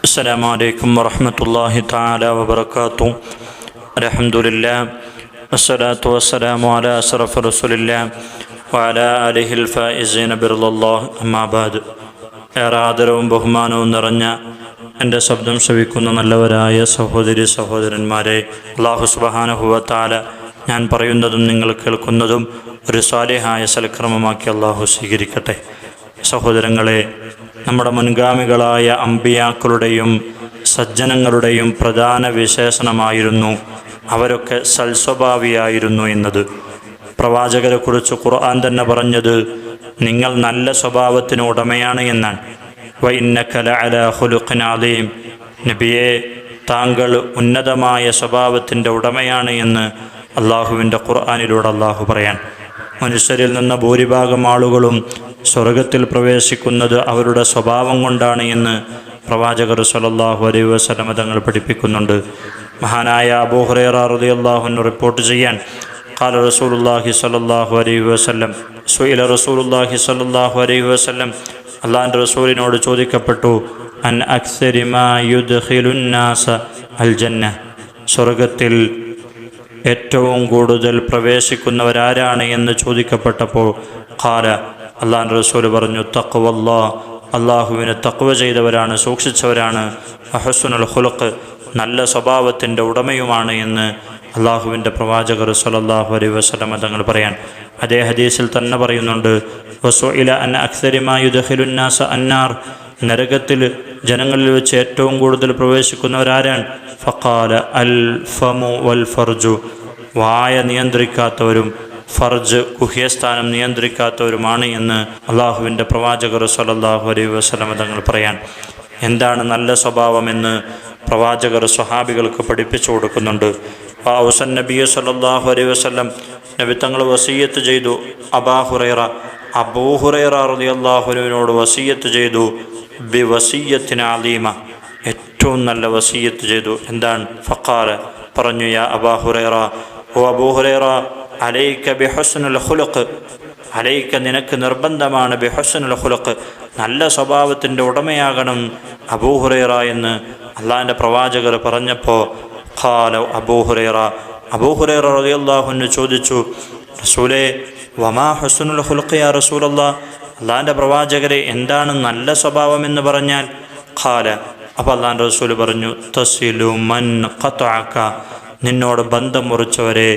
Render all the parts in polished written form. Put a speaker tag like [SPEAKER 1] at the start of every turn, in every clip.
[SPEAKER 1] السلام عليكم ورحمة الله تعالى وبركاته. الحمد لله والصلاة والسلام على أشرف رسول الله وعلى آله الفائزين برضا الله. أما بعد. ഏറെ ആദരവും ബഹുമാനവും നിറഞ്ഞ എൻ്റെ ശബ്ദം ശ്രവിക്കുന്ന നല്ലവരായ സഹോദരി സഹോദരന്മാരെ, അല്ലാഹു സുബ്ഹാനഹു വ തആല ഞാൻ പറയുന്നതും നിങ്ങൾ കേൾക്കുന്നതും ഒരു സാലിഹായ സൽക്രമമാക്കി അല്ലാഹു സ്വീകരിക്കട്ടെ. സഹോദരങ്ങളെ, നമ്മുടെ മുൻഗാമികളായ അമ്പിയാക്കളുടെയും സജ്ജനങ്ങളുടെയും പ്രധാന വിശേഷണമായിരുന്നു അവരൊക്കെ സൽസ്വഭാവിയായിരുന്നു എന്നത്. പ്രവാചകരെക്കുറിച്ച് ഖുർആൻ തന്നെ പറഞ്ഞത് നിങ്ങൾ നല്ല സ്വഭാവത്തിന് ഉടമയാണ് എന്നാണ്. വഇന്നക ലഅലാ ഖുലുഖിൻ അദീം, നബിയെ താങ്കൾ ഉന്നതമായ സ്വഭാവത്തിൻ്റെ ഉടമയാണ് എന്ന് അള്ളാഹുവിൻ്റെ ഖുർആനിലൂടെ അള്ളാഹു പറയാൻ. മനുഷ്യരിൽ നിന്ന് ഭൂരിഭാഗം ആളുകളും സ്വർഗത്തിൽ പ്രവേശിക്കുന്നത് അവരുടെ സ്വഭാവം കൊണ്ടാണ് എന്ന് പ്രവാചകർ സ്വല്ലല്ലാഹു അലൈഹി വസല്ലം തങ്ങൾ പഠിപ്പിക്കുന്നുണ്ട്. മഹാനായ അബൂ ഹുറൈറ റളിയല്ലാഹു അൻഹു റിപ്പോർട്ട് ചെയ്യാൻ, ഖാല റസൂലുള്ളാഹി സ്വല്ലല്ലാഹു അലൈഹി വസല്ലം സുഇല റസൂലുള്ളാഹി സ്വല്ലല്ലാഹു അലൈഹി വസല്ലം, അല്ലാഹുവിൻ്റെ റസൂലിനോട് ചോദിക്കപ്പെട്ടു, അൻ അക്സരി മാ യുദ്ഖിലുൻ നാസ അൽ ജന്ന, സ്വർഗത്തിൽ ഏറ്റവും കൂടുതൽ പ്രവേശിക്കുന്നവരാരാണ് എന്ന് ചോദിക്കപ്പെട്ടപ്പോൾ ഖാല, അല്ലാഹുവിൻ്റെ റസൂൽ പറഞ്ഞു, തഖ്വല്ലാഹ്, അള്ളാഹുവിനെ തഖ്വ ചെയ്തവരാണ്, സൂക്ഷിച്ചവരാണ്, ഹുസ്നുൽ ഖുലുഖ്, നല്ല സ്വഭാവത്തിൻ്റെ ഉടമയുമാണ് എന്ന് അള്ളാഹുവിൻ്റെ പ്രവാചകർ സ്വല്ലല്ലാഹു അലൈഹി വസല്ലം തങ്ങൾ പറയാൻ. അതേ ഹദീസിൽ തന്നെ പറയുന്നുണ്ട്, വസുഇല അൻ അക്സരി മാ യുദ്ഖിലുൻ നാസ അന്നാർ, നരകത്തിൽ ജനങ്ങളിൽ വെച്ച് ഏറ്റവും കൂടുതൽ പ്രവേശിക്കുന്നവരാരാണ്? ഫഖാല അൽ ഫമു വൽ ഫർജു, വായ നിയന്ത്രിക്കാത്തവരും ഫർജ് ഗുഹ്യസ്ഥാനം നിയന്ത്രിക്കാത്തവരുമാണ് എന്ന് അള്ളാഹുവിൻ്റെ പ്രവാചകർ സ്വല്ലല്ലാഹു അലൈഹി വസല്ലം തങ്ങൾ പറയാൻ. എന്താണ് നല്ല സ്വഭാവമെന്ന് പ്രവാചകർ സ്വഹാബികൾക്ക് പഠിപ്പിച്ചു കൊടുക്കുന്നുണ്ട്. ഔസൻ നബി സ്വല്ലല്ലാഹു അലൈഹി വസല്ലം നബി തങ്ങൾ വസിയ്യത്ത് ചെയ്തു. അബൂ ഹുറൈറ റളിയല്ലാഹു അൻഹുവിനോട് വസിയ്യത്ത് ചെയ്തു, ബി വസിയ്യത്തിൻ അലീമ, ഏറ്റവും നല്ല വസിയ്യത്ത് ചെയ്തു. എന്താണ്? ഫഖാല, പറഞ്ഞു, യാ അബൂ ഹുറൈറ, ഓ അബൂ ഹുറൈറ, അലൈക ബിഹുസ്നുൽ ഖുലുഖ്, അലൈക, നിനക്ക് നിർബന്ധമാണ്, ബിഹുസ്നുൽ ഖുലുഖ്, നല്ല സ്വഭാവത്തിൻ്റെ ഉടമയാകണം അബൂ ഹുറൈറ എന്ന് അള്ളാഹിൻ്റെ പ്രവാചകർ പറഞ്ഞപ്പോൾ ഖാല അബൂ ഹുറൈറ റളിയല്ലാഹു അൻഹു ചോദിച്ചു, റസൂലേ, വമാ ഹുസ്നുൽ ഖുലുഖ് യാ റസൂലല്ലാഹ്, അള്ളാഹിൻ്റെ പ്രവാചകരെ എന്താണ് നല്ല സ്വഭാവം എന്ന് പറഞ്ഞാൽ? ഖാല, അപ്പോൾ അള്ളാഹിൻ്റെ റസൂൽ പറഞ്ഞു, തസിലു മൻ ഖതഅക, നിന്നോട് ബന്ധം മുറിച്ചവരെ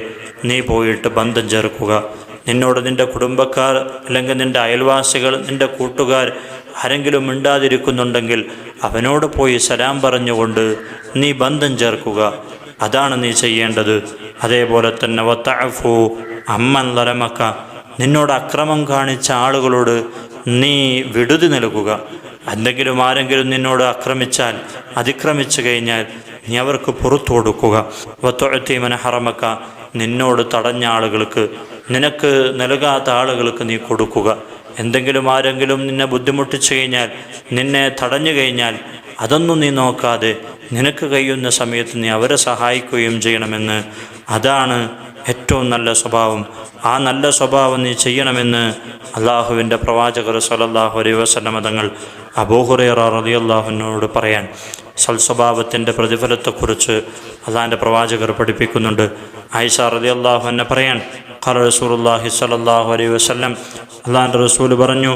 [SPEAKER 1] നീ പോയിട്ട് ബന്ധം ചേർക്കുക. നിന്നോട് നിൻ്റെ കുടുംബക്കാർ അല്ലെങ്കിൽ നിൻ്റെ അയൽവാസികൾ, നിൻ്റെ കൂട്ടുകാർ ആരെങ്കിലും മിണ്ടാതിരിക്കുന്നുണ്ടെങ്കിൽ അവനോട് പോയി സലാം പറഞ്ഞുകൊണ്ട് നീ ബന്ധം ചേർക്കുക. അതാണ് നീ ചെയ്യേണ്ടത്. അതേപോലെ തന്നെ വതഅഫു അമ്മൻ ലറമക, നിന്നോട് അക്രമം കാണിച്ച ആളുകളോട് നീ വിടുതി നൽകുക. എന്തെങ്കിലും ആരെങ്കിലും നിന്നോട് ആക്രമിച്ചാൽ, അതിക്രമിച്ചു കഴിഞ്ഞാൽ നീ അവർക്ക് പുറത്തു കൊടുക്കുക. വതുഅതി മൻ ഹറമക, നിന്നോട് തടഞ്ഞ ആളുകൾക്ക്, നിനക്ക് നൽകാത്ത ആളുകൾക്ക് നീ കൊടുക്കുക. എന്തെങ്കിലും ആരെങ്കിലും നിന്നെ ബുദ്ധിമുട്ടിച്ചു കഴിഞ്ഞാൽ, നിന്നെ തടഞ്ഞു കഴിഞ്ഞാൽ അതൊന്നും നീ നോക്കാതെ നിനക്ക് കഴിയുന്ന സമയത്ത് നീ അവരെ സഹായിക്കുകയും ചെയ്യണമെന്ന്. അതാണ് ഏറ്റവും നല്ല സ്വഭാവം. ആ നല്ല സ്വഭാവം നീ ചെയ്യണമെന്ന് അള്ളാഹുവിൻ്റെ പ്രവാചകർ സ്വല്ലല്ലാഹു അലൈഹി വസല്ലം തങ്ങൾ അബൂ ഹുറൈറ റളിയല്ലാഹു അൻഹുവോട് പറയാൻ. സൽസ്വഭാവത്തിൻ്റെ പ്രതിഫലത്തെക്കുറിച്ച് അള്ളാഹിൻ്റെ പ്രവാചകർ പഠിപ്പിക്കുന്നുണ്ട്. ആയിഷ റളിയല്ലാഹു അൻഹ പറയാൻ, ഖാല റസൂലുള്ളാഹി സ്വല്ലല്ലാഹു അലൈഹി വസല്ലം, അള്ളാഹിൻ്റെ റസൂൽ പറഞ്ഞു,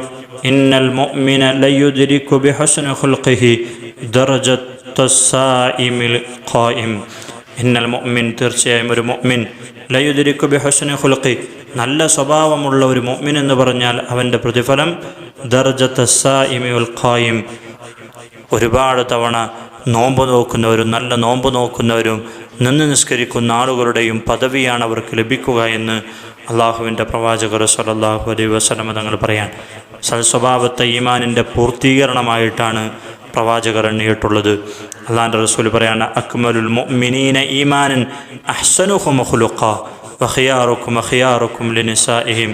[SPEAKER 1] ഇന്നൽ മുഅ്മിന ലയുദ്രികു ബിഹുസ്നി ഖുൽഖിഹി ദറജത്തസ്സായിമിൽ ഖായിം, ഇന്നൽ മുഅ്മിൻ, തീർച്ചയായും ഒരു മുഅ്മിൻ, ലയുദ്രികു ബിഹുസ്നി ഖുൽഖി, നല്ല സ്വഭാവമുള്ള ഒരു മുഅ്മിൻ എന്ന് പറഞ്ഞാൽ അവൻ്റെ പ്രതിഫലം ദറജത്തസ്സായിമിൽ ഖായിം, ഒരുപാട് തവണ നോമ്പ് നോക്കുന്നവരും നല്ല നോമ്പ് നോക്കുന്നവരും നിന്ന് നിസ്കരിക്കുന്ന ആളുകളുടെയും പദവിയാണ് അവർക്ക് ലഭിക്കുക എന്ന് അള്ളാഹുവിൻ്റെ പ്രവാചകർ സ്വല്ലല്ലാഹു അലൈഹി വസല്ലം തങ്ങൾ പറയാൻ. സൽസ്വഭാവത്തെ ഈമാനിൻ്റെ പൂർത്തീകരണമായിട്ടാണ് പ്രവാചകർ എണ്ണിയിട്ടുള്ളത്. അള്ളാഹിൻ്റെ റസൂൽ പറയാണ്, അക്മലുൽ മുഅ്മിനീന ഈമാനൻ അഹ്സനുഹും ഖുലുഖ വഖിയാറുക്കും അഖിയാറുക്കും ലിനിസാഇഹിം,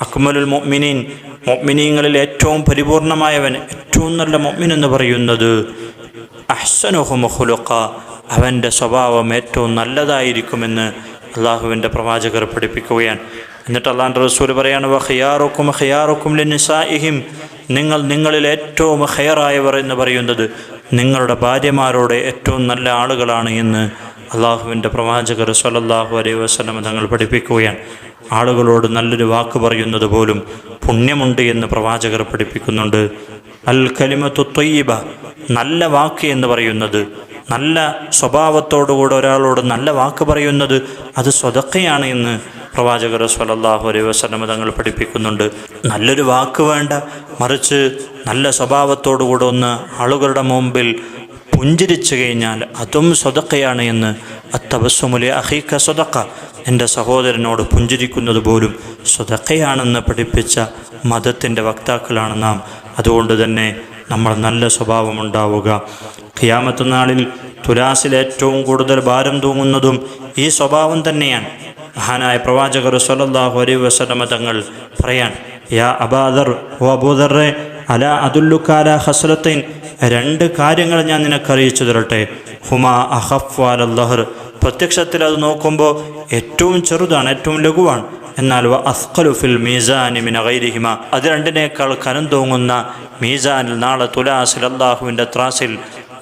[SPEAKER 1] അക്മലുൽ മുഅ്മിനീൻ, മുഅ്മിനീങ്ങളിൽ ഏറ്റവും പരിപൂർണമായവൻ, ഏറ്റവും നല്ല മുഅ്മിൻ എന്ന് പറയുന്നത് അഹ്സനുഹും ഖുലുഖ, അവൻ്റെ സ്വഭാവം ഏറ്റവും നല്ലതായിരിക്കുമെന്ന് അള്ളാഹുവിൻ്റെ പ്രവാചകർ പഠിപ്പിക്കുകയാണ്. എന്നിട്ട് അള്ളാഹുവിൻ്റെ റസൂൽ പറയാണ്, വഖിയാറുക്കും ഖിയാറുക്കും ലിനിസാഇഹിം, നിങ്ങളിൽ ഏറ്റവും ഖൈറായവർ എന്ന് പറയുന്നത് നിങ്ങളുടെ ഭാര്യമാരോട് ഏറ്റവും നല്ല ആളുകളാണ് എന്ന് അള്ളാഹുവിൻ്റെ പ്രവാചകർ സ്വല്ലല്ലാഹു അലൈഹി വസല്ലം തങ്ങൾ പഠിപ്പിക്കുകയാണ്. ആളുകളോട് നല്ലൊരു വാക്ക് പറയുന്നത് പോലും പുണ്യമുണ്ട് എന്ന് പ്രവാചകർ പഠിപ്പിക്കുന്നുണ്ട്. അൽ കലിമത്തു ത്വയ്യിബ, നല്ല വാക്ക് എന്ന് പറയുന്നത്, നല്ല സ്വഭാവത്തോടുകൂടെ ഒരാളോട് നല്ല വാക്ക് പറയുന്നത് അത് സ്വതക്കയാണ് എന്ന് പ്രവാചകർ സ്വല്ലല്ലാഹു അലൈഹി വസല്ലം തങ്ങൾ പഠിപ്പിക്കുന്നുണ്ട്. നല്ലൊരു വാക്ക് വേണ്ട, മറിച്ച് നല്ല സ്വഭാവത്തോടുകൂടെ ഒന്ന് ആളുകളുടെ മുമ്പിൽ പുഞ്ചിരിച്ചു കഴിഞ്ഞാൽ അതും സ്വതക്കയാണ് എന്ന്. അത്തബസ്സുമുലി അഖീക സ്വതക്ക, എൻ്റെ സഹോദരനോട് പുഞ്ചിരിക്കുന്നത് പോലും സ്വതക്കയാണെന്ന് പഠിപ്പിച്ച മതത്തിൻ്റെ വക്താക്കളാണ് നാം. അതുകൊണ്ട് തന്നെ നമ്മൾ നല്ല സ്വഭാവമുണ്ടാവുക. ഖിയാമത്ത് നാളിൽ തുലാസിൽ ഏറ്റവും കൂടുതൽ ഭാരം തൂങ്ങുന്നതും ഈ സ്വഭാവം തന്നെയാണ്. മഹാനായ പ്രവാചകർ സ്വല്ലല്ലാഹു അലൈഹി വസല്ലം തങ്ങൾ പറയാൻ, യാ അബാദർ ഓ അബൂദർറെ, അലാ അദുല്ലുക അലാ ഖസ്ലത്തൈൻ, രണ്ട് കാര്യങ്ങൾ ഞാൻ നിനക്ക് അറിയിച്ചു തരട്ടെ. ഹുമാ അഖഫ്ഫു അലല്ലഹർ, പ്രത്യക്ഷത്തിൽ അത് നോക്കുമ്പോൾ ഏറ്റവും ചെറുതാണ്, ഏറ്റവും ലഘുവാണ്. എന്നാൽ വ അസ്ഖലു ഫിൽ മീസാനി മിന ഗൈരിഹിമ, അത് രണ്ടിനേക്കാൾ കനം തൂങ്ങുന്ന മീസാനിൽ, നാളെ തുലാസിൽ അല്ലാഹുവിൻ്റെ ത്രാസിൽ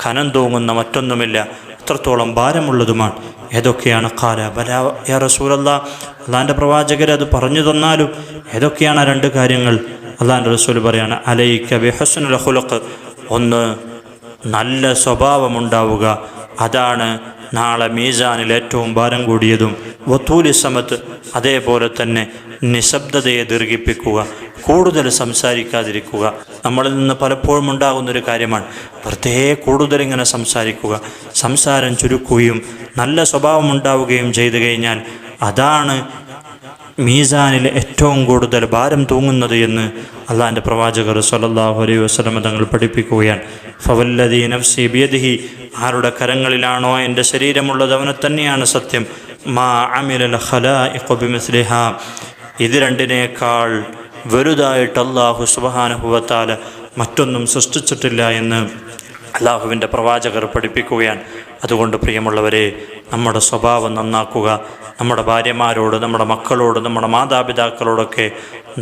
[SPEAKER 1] കനം തൂങ്ങുന്ന മറ്റൊന്നുമില്ല, അത്രത്തോളം ഭാരമുള്ളതുമാണ്. ഏതൊക്കെയാണ്? ഖാല ബലാ യാ റസൂലല്ലാഹ്, അള്ളാഹിൻ്റെ പ്രവാചകർ അത് പറഞ്ഞു തന്നാലും ഏതൊക്കെയാണ് ആ രണ്ട് കാര്യങ്ങൾ? അള്ളാഹിൻ്റെ റസൂൽ പറയാണ്, അലൈക ബിഹുസ്നിൽ ഖുലുഖ്, ഒന്ന് നല്ല സ്വഭാവമുണ്ടാവുക, അതാണ് നാളെ മീസാനിൽ ഏറ്റവും ഭാരം കൂടിയതും. വത്തൂലി സമത്ത്, അതേപോലെ തന്നെ നിശബ്ദതയെ ദീർഘിപ്പിക്കുക, കൂടുതൽ സംസാരിക്കാതിരിക്കുക. നമ്മളിൽ നിന്ന് പലപ്പോഴും ഉണ്ടാകുന്നൊരു കാര്യമാണ് വെറുതെ കൂടുതൽ ഇങ്ങനെ സംസാരിക്കുക. സംസാരം ചുരുക്കുകയും നല്ല സ്വഭാവം ഉണ്ടാവുകയും ചെയ്തു കഴിഞ്ഞാൽ അതാണ് മീസാനിൽ ഏറ്റവും കൂടുതൽ ഭാരം തൂങ്ങുന്നത് എന്ന് അള്ളാഹിൻ്റെ പ്രവാചകർ സ്വല്ലല്ലാഹു അലൈഹി വസല്ലം തങ്ങൾ പഠിപ്പിക്കുകയാണ്. ഫവല്ലദീ നഫ്സി ബിയദിഹി, ആരുടെ കരങ്ങളിലാണോ എൻ്റെ ശരീരമുള്ളത് അവനെ തന്നെയാണ് സത്യം. മാ അമിലൽ ഖലായിഖു ബിമിസ്ലിഹാ, ഇത് രണ്ടിനേക്കാൾ വലുതായിട്ട് അല്ലാഹു സുബ്ഹാനഹു വ തആല മറ്റൊന്നും സൃഷ്ടിച്ചിട്ടില്ല എന്ന് അള്ളാഹുവിൻ്റെ പ്രവാചകർ പഠിപ്പിക്കുകയാണ്. അതുകൊണ്ട് പ്രിയമുള്ളവരെ, നമ്മുടെ സ്വഭാവം നന്നാക്കുക. നമ്മുടെ ഭാര്യമാരോട്, നമ്മുടെ മക്കളോട്, നമ്മുടെ മാതാപിതാക്കളോടൊക്കെ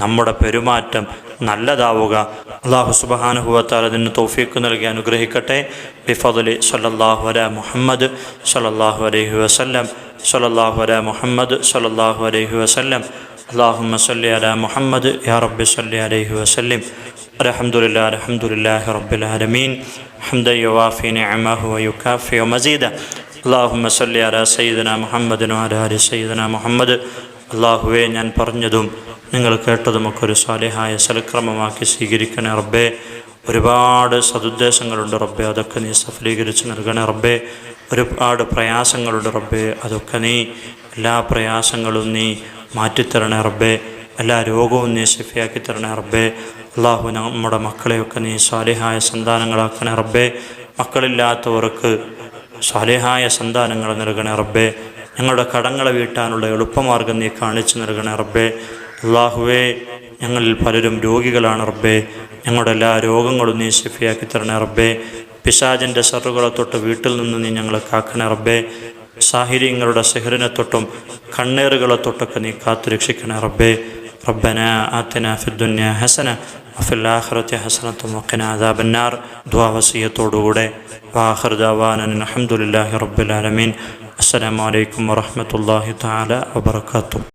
[SPEAKER 1] നമ്മുടെ പെരുമാറ്റം നല്ലതാവുക. അല്ലാഹു സുബ്ഹാനഹു വ തആല അതിന് തൗഫീഖ് നൽകി അനുഗ്രഹിക്കട്ടെ. ബിഫദ്ലി സ്വല്ലല്ലാഹു അലാ മുഹമ്മദ് സ്വല്ലല്ലാഹു അലൈഹി വസല്ലം, സ്വല്ലല്ലാഹു അലാ മുഹമ്മദ് സ്വല്ലല്ലാഹു അലൈഹി വസല്ലം. അല്ലാഹുമ്മ സ്വല്ലി അലാ മുഹമ്മദ് യാ റബ്ബി സ്വല്ലി അലൈഹി വസല്ലം. അൽഹംദുലില്ലാഹി റബ്ബിൽ ആലമീൻ ഹംദൻ യുവാഫി നിഅമഹു വയുകാഫി മസീദ. അല്ലാഹുമ്മ സ്വല്ലി അലാ സയ്യിദിനാ മുഹമ്മദിൻ വഅലാ ആലി സയ്യിദിനാ മുഹമ്മദ്. അല്ലാഹുവേ, ഞാൻ പറഞ്ഞതും നിങ്ങൾ കേട്ടതുമൊക്കെ ഒരു സ്വാലിഹായ സൽക്രമമാക്കി സ്വീകരിക്കണേ റബ്ബേ. ഒരുപാട് സതുദ്ദേശങ്ങളുണ്ട് റബ്ബേ, അതൊക്കെ നീ സഫലീകരിച്ച് നൽകണേ റബ്ബേ. ഒരുപാട് പ്രയാസങ്ങളുണ്ട് റബ്ബേ, അതൊക്കെ നീ എല്ലാ പ്രയാസങ്ങളും നീ മാറ്റിത്തരണേ റബ്ബേ. എല്ലാ രോഗവും നീ ശിഫയാക്കി തരണേ റബ്ബേ. അള്ളാഹു, നമ്മുടെ മക്കളെയൊക്കെ നീ സ്വാലിഹായ സന്താനങ്ങളാക്കണേ റബ്ബേ. മക്കളില്ലാത്തവർക്ക് സ്വാലിഹായ സന്താനങ്ങൾ നൽകണേ റബ്ബേ. ഞങ്ങളുടെ കടങ്ങളെ വീട്ടാനുള്ള എളുപ്പമാർഗം നീ കാണിച്ചു നൽകണേ റബ്ബേ. അള്ളാഹുവേ, ഞങ്ങളിൽ പലരും രോഗികളാണ് റബ്ബേ. ഞങ്ങളുടെ എല്ലാ രോഗങ്ങളും നീ ശിഫയാക്കി തരണേ റബ്ബേ. പിശാചിൻ്റെ ശറുകളെ തൊട്ട് വീട്ടിൽ നിന്ന് നീ ഞങ്ങളെ കാക്കണേ റബ്ബേ. സാഹിര്യങ്ങളുടെ സിഹറിനെ തൊട്ടും കണ്ണേറുകളെ തൊട്ടൊക്കെ നീ കാത്തു രക്ഷിക്കണേ റബ്ബേ. റബ്ബനാ ആതിനാ ഫിദ്ദുനിയ ഹസന വഫിൽ ആഖിറതി ഹസനത്തും വഖിനാ അദാബന്നാർ. ദുആ വസിയത്തോടുകൂടെ വാഖിർ ദഅവാനാ അൽഹംദുലില്ലാഹി റബ്ബിൽ ആലമീൻ. അസ്സലാമു അലൈക്കും വറഹ്മത്തുള്ളാഹി തആല വബറകാതുഹു.